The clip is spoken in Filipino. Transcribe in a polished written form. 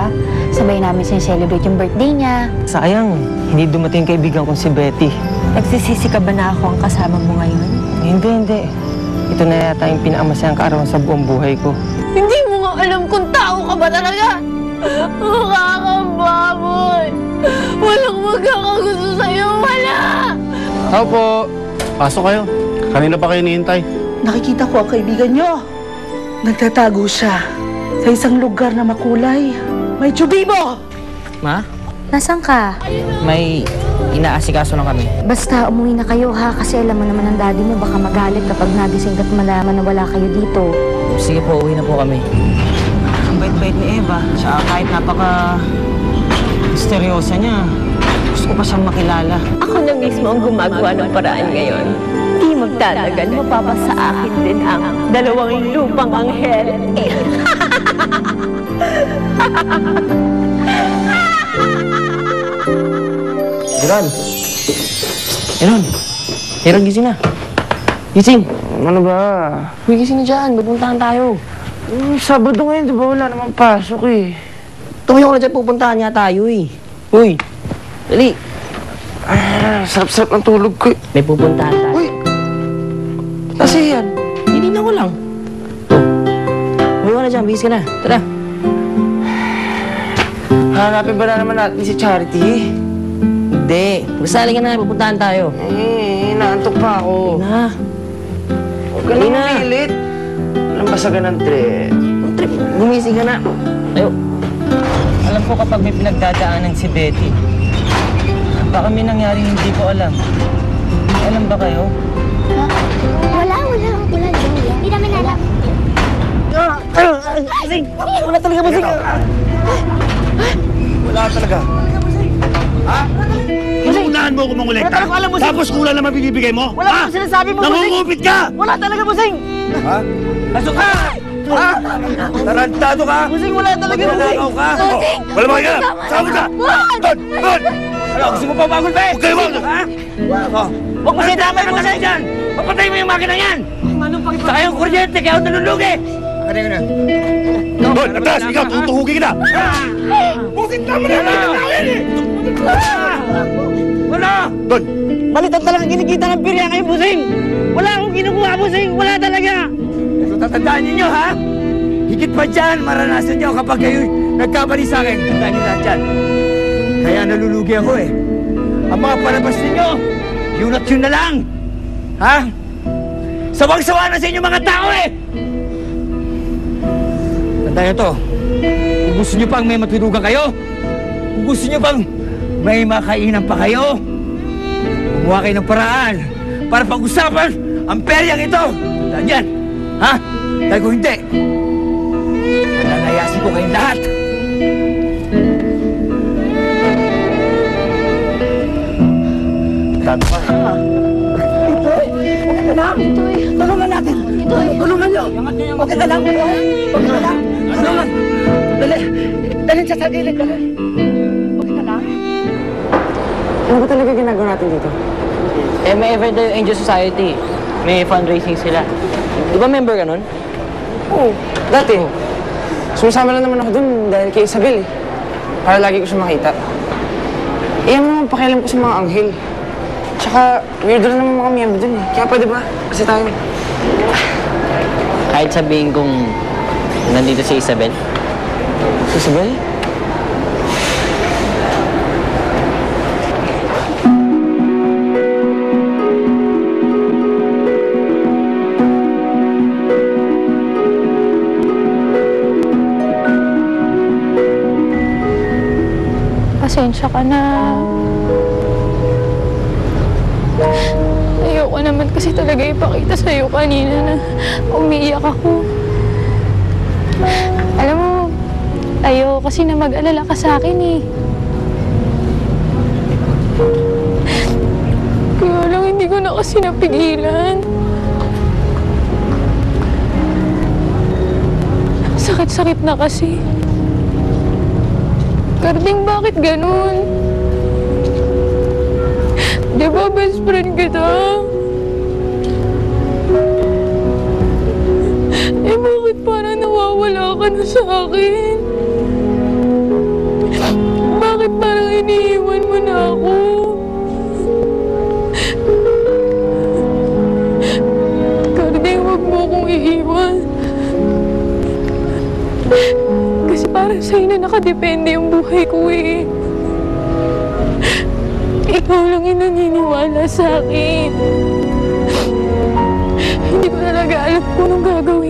ba? Sabay namin siya-celebrate yung birthday niya. Sayang, hindi dumating kaibigan kong si Betty. Nagsisisi ka ba na ako ang kasama mo ngayon? Hindi. Ito na yata yung pinakamasayang kaarawan sa buong buhay ko. Hindi mo nga alam kung tao ka ba talaga! Makakababoy! Walang magkakagusto sa'yo, wala! Tao po. Pasok kayo. Kanina pa kayo nihintay. Nakikita ko ang kaibigan nyo. Nagtatago siya sa isang lugar na makulay. May tsubibo! Ma? Nasaan ka? May inaasikaso lang kami. Basta umuwi na kayo ha, kasi alam mo naman ang daddy mo baka magalit kapag nagising ka't malaman na wala kayo dito. Sige po, uwi na po kami. Ang bait-bait ni Eva. Siya kahit napaka-misteryosa niya. Gusto ko pa siyang makilala. Ako na mismo ang gumagawa ng paraan ngayon. Di magtatagal, mapapasa akin din ang 2 lupang anghel. Jeron! Jeron, gising na. Gising! Ano ba? Uy, gising na dyan. Pupuntahan tayo. Sabado ngayon, di ba? Wala namang pasok eh. Tumayo ka na dyan. Pupuntahan nga tayo eh. Uy! Dali! Sarap-sarap ng tulog ko eh. May pupuntahan tayo. Uy! Kasi yan. Hindi na ko lang. Uy ka na dyan. Bihis ka na. Tara. Hanapin ba na naman natin si Charity? Hindi. Basta halika na. Pupuntahan tayo. Naantok pa ako. Na. Huwag ka na mapilit. Anong basagan ng trip? Trip. Gumising ka na. Tayo. Alam ko kapag may pinagdadaanan si Betty, baka may nangyari hindi ko alam. May alam ba kayo? Wala. Hindi namin alam. Basing! Wala talaga, Basing! Wala talaga. Ha? Inuunahan mo ako mangolekta? Tapos kulang naman binibigay mo? Wala akong sinasabi mo, Basing! Nangungupit ka! Wala talaga, Basing! Ha? Pasok ka! Ha? Tarantado ka? Basing, wala talaga, Basing! Nanakaw ka? Wala ba ka? Saan ka? Doon! Ano, gusto mo pa bagol ba eh? Huwag kayo wag! Ha? Huwag mo siya damay, Basing! Dyan! Papatay mo yung makina yan! Saka yung kuryente, kaya ako nalulugi! Doon! Atras! Ikaw! Tutuhugin kita! Bukin naman na namin! Wala! Doon! Balitan talaga kinikita ng pirya ngayon, Basing! Wala akong kinukuha, Basing! Wala talaga! So tatandaan ninyo, ha? Higit pa dyan, maranasan nyo kapag kayo nagkamali sa akin. Tandaan nyo lahat dyan. Kaya nalulugi ako eh. Ang mga palabas ninyo, yun at yun na lang. Ha? Sawang-sawa na sa inyo mga tao eh! Tandaan nyo to. Kung gusto nyo pang may maturugan kayo, kung gusto nyo pang may makainan pa kayo, gumawa kayo ng paraan para pag-usapan ang peryang ito. Tandaan yan. Ha? Dahil kung hindi, nananayasin ko kayong lahat. Sabi ko. Tulungan natin! Tulungan nyo! Okay ka lang? Okay ka lang? Tulungan! Dali siya sa gilid, dali! Okay ka lang? Ano ba talaga ginagawa natin dito? May event yung Angel Society. May fundraising sila. Di ba member ka nun? Oo, dati. Sumasama lang naman ako dun dahil kay Isabel eh. Para lagi ko siya makita. Ano naman pakialam ko sa mga anghel. Tsaka, weirdo na naman mga miyembro dun eh. Kaya pwede ba? Kasi tayo. Kahit sabihin kong nandito si Isabel. Si Isabel? Pasensya ka na. Ayoko naman kasi talaga ipakita sa'yo kanina na umiiyak ako. Alam mo, ayoko kasi na mag-alala ka sa akin eh. Kaya lang hindi ko na kasi napigilan. Sakit-sakit na kasi. Karding, bakit ganun? Di ba best friend kita? Eh bakit parang nawawala ka na sa akin? Bakit parang iniiwan mo na ako? Kardeng, huwag mo akong iiwan. Kasi parang sa'yo na nakadepende yung buhay ko eh. Ikaw lang yung naniniwala sa akin. Hindi ko talaga alam kung anong gagawin